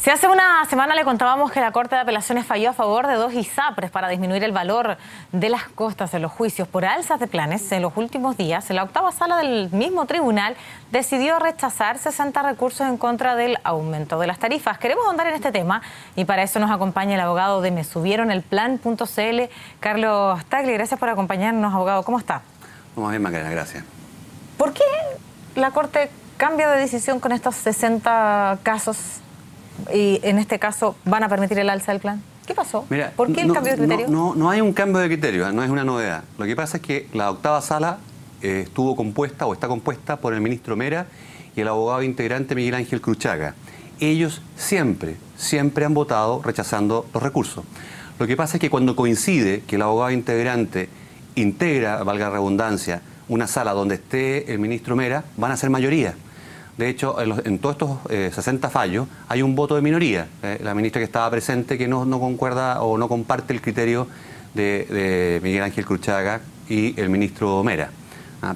Si hace una semana le contábamos que la Corte de Apelaciones falló a favor de 2 ISAPRES para disminuir el valor de las costas en los juicios por alzas de planes, en los últimos días, la octava sala del mismo tribunal decidió rechazar 60 recursos en contra del aumento de las tarifas. Queremos ahondar en este tema y para eso nos acompaña el abogado de mesubieronelplan.cl, Carlos Tagle. Gracias por acompañarnos, abogado. ¿Cómo está? Muy bien, Macarena, gracias. ¿Por qué la Corte cambia de decisión con estos 60 casos? Y en este caso, ¿van a permitir el alza del plan? ¿Qué pasó? Mira, ¿Por qué el cambio de criterio? No hay un cambio de criterio, no es una novedad. Lo que pasa es que la octava sala estuvo compuesta o está compuesta por el ministro Mera y el abogado integrante Miguel Ángel Cruchaga. Ellos siempre han votado rechazando los recursos. Lo que pasa es que cuando coincide que el abogado integrante integra, valga la redundancia, una sala donde esté el ministro Mera, van a ser mayoría. De hecho, en todos estos 60 fallos hay un voto de minoría. La ministra que estaba presente que no concuerda o no comparte el criterio de Miguel Ángel Cruchaga y el ministro Mera.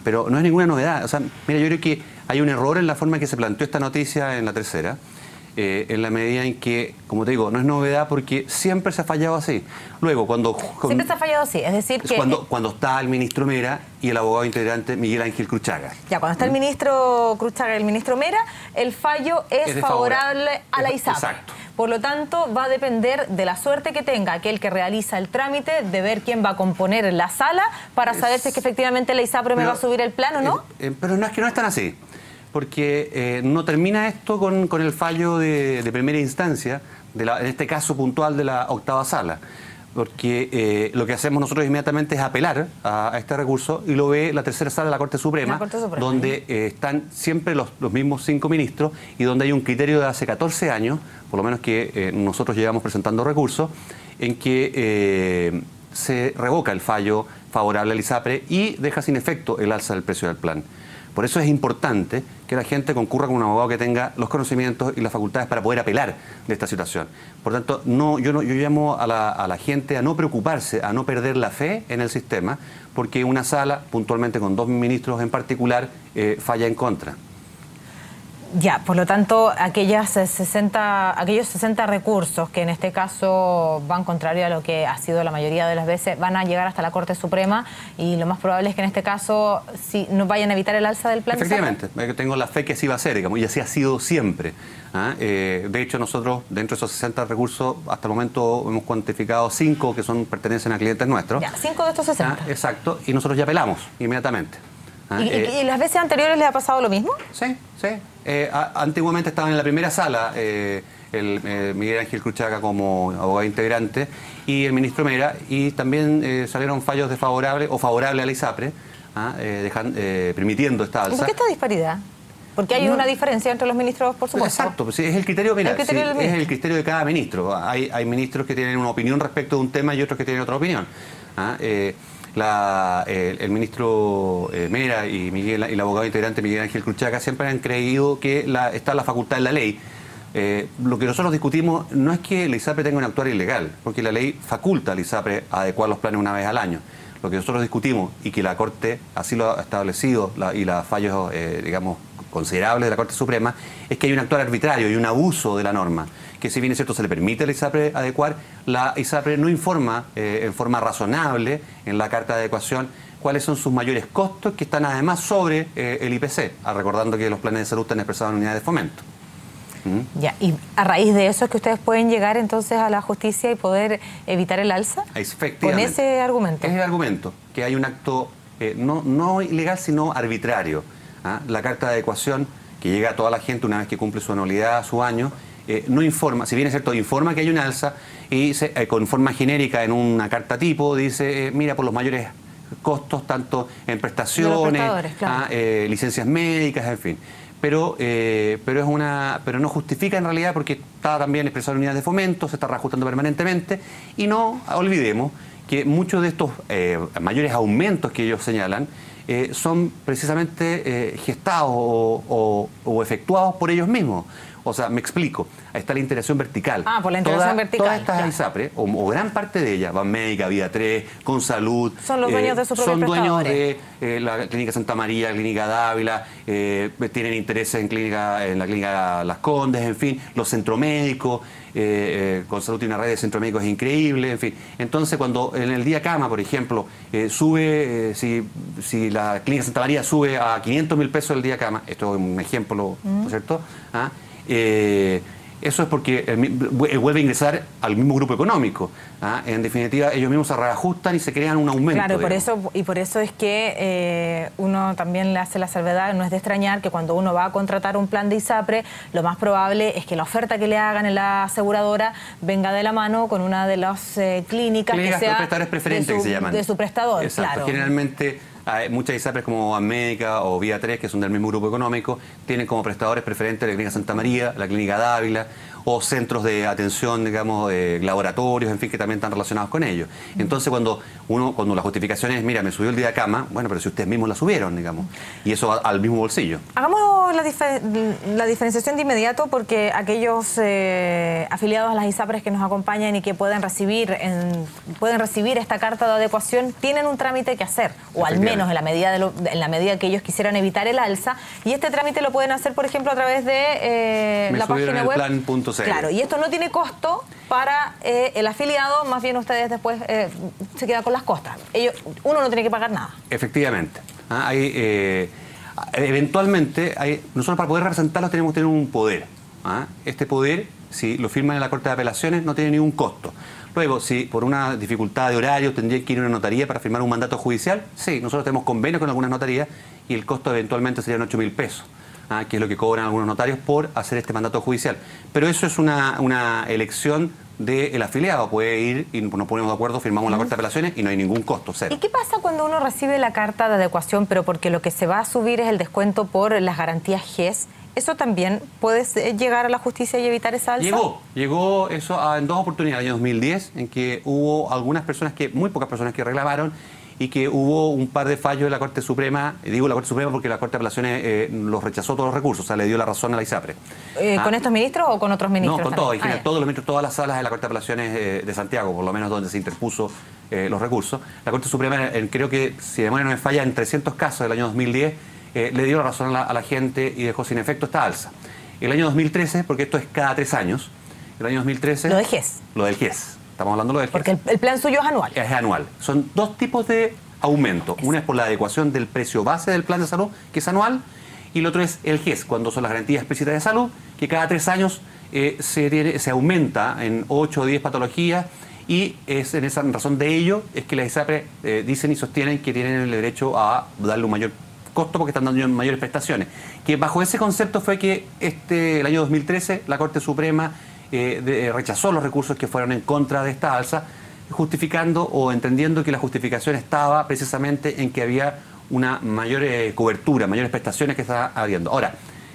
Pero no es ninguna novedad. O sea, mira, yo creo que hay un error en la forma en que se planteó esta noticia en la tercera, en la medida en que, como te digo, no es novedad porque siempre se ha fallado así. Luego, siempre se ha fallado así, es decir que... Cuando está el ministro Mera y el abogado integrante Miguel Ángel Cruchaga. Ya, cuando está el ministro Cruchaga y el ministro Mera, el fallo es favorable a la ISAPRE. Exacto. Por lo tanto, va a depender de la suerte que tenga aquel que realiza el trámite, de ver quién va a componer la sala, para saber si es que efectivamente la ISAPRE me va a subir el plan o no. Pero no es tan así. Porque no termina esto con el fallo de primera instancia, en este caso puntual de la octava sala. Porque lo que hacemos nosotros inmediatamente es apelar a este recurso y lo ve la tercera sala de la Corte Suprema, donde están siempre los mismos 5 ministros y donde hay un criterio de hace 14 años, por lo menos que nosotros llevamos presentando recursos, en que se revoca el fallo favorable al ISAPRE y deja sin efecto el alza del precio del plan. Por eso es importante que la gente concurra con un abogado que tenga los conocimientos y las facultades para poder apelar de esta situación. Por tanto, yo llamo a la gente a no preocuparse, a no perder la fe en el sistema, porque una sala, puntualmente con 2 ministros en particular, falla en contra. Ya, por lo tanto, aquellos 60 recursos que en este caso van contrario a lo que ha sido la mayoría de las veces, van a llegar hasta la Corte Suprema y lo más probable es que en este caso no vayan a evitar el alza del plan. Efectivamente, tengo la fe que así va a ser, digamos, y así ha sido siempre. De hecho, nosotros, dentro de esos 60 recursos, hasta el momento hemos cuantificado 5 que pertenecen a clientes nuestros. Ya, 5 de estos 60. Exacto, y nosotros ya apelamos inmediatamente. ¿Y las veces anteriores les ha pasado lo mismo? Sí. Antiguamente estaban en la primera sala Miguel Ángel Cruchaga como abogado integrante y el ministro Mera, y también salieron fallos desfavorables o favorables a la ISAPRE, permitiendo esta alza. ¿Por qué esta disparidad? Porque hay una diferencia entre los ministros, por supuesto. Exacto, pues es el criterio, mira, es el criterio de cada ministro. Hay ministros que tienen una opinión respecto de un tema y otros que tienen otra opinión. El ministro Mera y el abogado integrante Miguel Ángel Cruchaga siempre han creído que está la facultad en la ley. Lo que nosotros discutimos no es que la ISAPRE tenga un actuar ilegal, porque la ley faculta a la ISAPRE a adecuar los planes una vez al año. Lo que nosotros discutimos, y que la Corte así lo ha establecido, y los fallos, digamos, considerables de la Corte Suprema, es que hay un actuar arbitrario y un abuso de la norma, que si bien es cierto se le permite a la ISAPRE adecuar, la ISAPRE no informa en forma razonable en la carta de adecuación cuáles son sus mayores costos, que están además sobre el IPC, recordando que los planes de salud están expresados en unidades de fomento. Ya, y a raíz de eso es que ustedes pueden llegar entonces a la justicia y poder evitar el alza. Efectivamente. Con ese argumento. Es el argumento, que hay un acto no ilegal, sino arbitrario. La carta de adecuación que llega a toda la gente una vez que cumple su anualidad, su año, no informa, si bien es cierto, informa que hay un alza y con forma genérica en una carta tipo dice, mira, por los mayores costos, tanto en prestaciones, claro, licencias médicas, en fin. Pero no justifica en realidad porque está también expresado en unidades de fomento, se está reajustando permanentemente, y no olvidemos que muchos de estos mayores aumentos que ellos señalan son precisamente gestados o efectuados por ellos mismos. O sea, me explico, ahí está la integración vertical. Por la integración vertical. Todas estas ISAPRES, o gran parte de ellas, Banmédica, Vida 3, Consalud, son los dueños de sus propios prestadores. prestadores. Son dueños de la Clínica Santa María, la Clínica Dávila, tienen intereses en la Clínica Las Condes, en fin, los centros médicos. Consalud tiene una red de centros médicos increíble, en fin. Entonces, cuando en el día cama, por ejemplo, sube, si la Clínica Santa María sube a 500.000 pesos el día cama, esto es un ejemplo, ¿no es cierto? Eso es porque vuelve a ingresar al mismo grupo económico. En definitiva, ellos mismos se reajustan y se crean un aumento. Claro, por eso es que uno también le hace la salvedad, no es de extrañar que cuando uno va a contratar un plan de ISAPRE, lo más probable es que la oferta que le hagan en la aseguradora venga de la mano con una de las clínicas que sea prestadores preferentes, que se llaman. De su prestador. Exacto. Claro. Generalmente hay muchas ISAPRES como Banmédica o Vía 3, que son del mismo grupo económico, tienen como prestadores preferentes la Clínica Santa María, la Clínica Dávila, o centros de atención, digamos, laboratorios, en fin, que también están relacionados con ellos. Entonces, cuando la justificación es, mira, me subió el día de cama, bueno, pero si ustedes mismos la subieron, digamos, y eso va al mismo bolsillo. Hagamos la diferenciación de inmediato, porque aquellos afiliados a las ISAPRES que nos acompañan y que pueden recibir esta carta de adecuación, tienen un trámite que hacer, o al menos en la medida que ellos quisieran evitar el alza, y este trámite lo pueden hacer, por ejemplo, a través de la página web. Claro, y esto no tiene costo para el afiliado, más bien ustedes después se quedan con las costas. Uno no tiene que pagar nada. Efectivamente. Eventualmente, nosotros para poder representarlos tenemos que tener un poder. Este poder, si lo firman en la Corte de Apelaciones, no tiene ningún costo. Luego, si por una dificultad de horario tendría que ir a una notaría para firmar un mandato judicial, sí, nosotros tenemos convenios con algunas notarías y el costo eventualmente serían 8.000 pesos. Que es lo que cobran algunos notarios por hacer este mandato judicial. Pero eso es una elección del afiliado. Puede ir y nos ponemos de acuerdo, firmamos la Corte de Apelaciones y no hay ningún costo, cero. ¿Y qué pasa cuando uno recibe la carta de adecuación, pero porque lo que se va a subir es el descuento por las garantías GES? ¿Eso también puede llegar a la justicia y evitar esa alza? Llegó eso en dos oportunidades, el año 2010, en que hubo algunas personas, muy pocas personas que reclamaron, y que hubo un par de fallos de la Corte Suprema, digo la Corte Suprema porque la Corte de Apelaciones los rechazó todos los recursos, o sea, le dio la razón a la ISAPRE. ¿Con estos ministros o con otros ministros? No, con todos, en general, todos los ministros, todas las salas de la Corte de Apelaciones de Santiago, por lo menos donde se interpuso los recursos. La Corte Suprema, creo que, si de memoria no me falla, en 300 casos del año 2010, le dio la razón a la gente y dejó sin efecto esta alza. El año 2013, porque esto es cada 3 años, el año 2013... Lo del GES. Lo del GES. Estamos hablando de lo del GES. Porque el plan suyo es anual. Es anual. Son dos tipos de aumento. Una es por la adecuación del precio base del plan de salud, que es anual, y el otro es el GES, cuando son las garantías explícitas de salud, que cada 3 años se aumenta en 8 o 10 patologías, y es en esa razón de ello es que las ISAPRE dicen y sostienen que tienen el derecho a darle un mayor costo porque están dando mayores prestaciones. Que bajo ese concepto fue que el año 2013 la Corte Suprema rechazó los recursos que fueron en contra de esta alza, justificando o entendiendo que la justificación estaba precisamente en que había una mayor cobertura, mayores prestaciones que estaba habiendo. Ahora,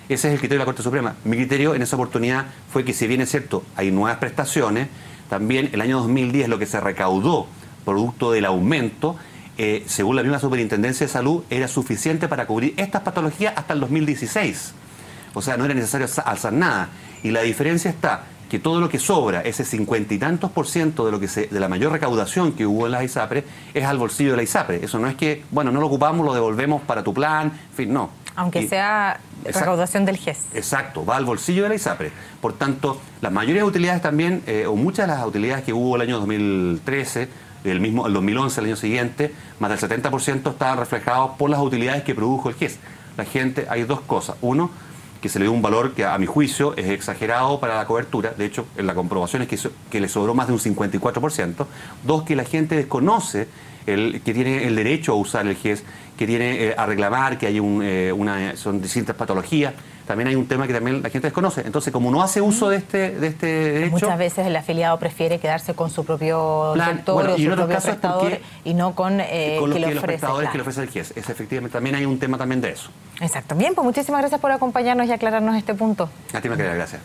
ese es el criterio de la Corte Suprema. Mi criterio en esa oportunidad fue que, si bien es cierto, hay nuevas prestaciones, también el año 2010 lo que se recaudó producto del aumento, según la misma Superintendencia de Salud, era suficiente para cubrir estas patologías hasta el 2016. O sea, no era necesario alzar nada. Y la diferencia está que todo lo que sobra, ese 50 y tantos % de la mayor recaudación que hubo en las ISAPRE, es al bolsillo de la ISAPRE. Eso no es que, bueno, no lo ocupamos, lo devolvemos para tu plan, en fin, no. Aunque sea recaudación del GES. Exacto, va al bolsillo de la ISAPRE. Por tanto, las mayores utilidades también, o muchas de las utilidades que hubo el año 2013, el 2011, el año siguiente, más del 70% estaban reflejados por las utilidades que produjo el GES. La gente, hay dos cosas. Uno, que se le dio un valor que, a mi juicio, es exagerado para la cobertura. De hecho, en la comprobación es que le sobró más de un 54%. Dos, que la gente desconoce que tiene el derecho a usar el GES, que tiene a reclamar, que hay son distintas patologías. También hay un tema que también la gente desconoce. Entonces, como no hace uso de este derecho... Muchas veces el afiliado prefiere quedarse con su propio doctor o su propio prestador y no con los prestadores que le ofrece el GES. Efectivamente, también hay un tema también de eso. Exacto. Bien, pues muchísimas gracias por acompañarnos y aclararnos este punto. A ti, Macarena, gracias.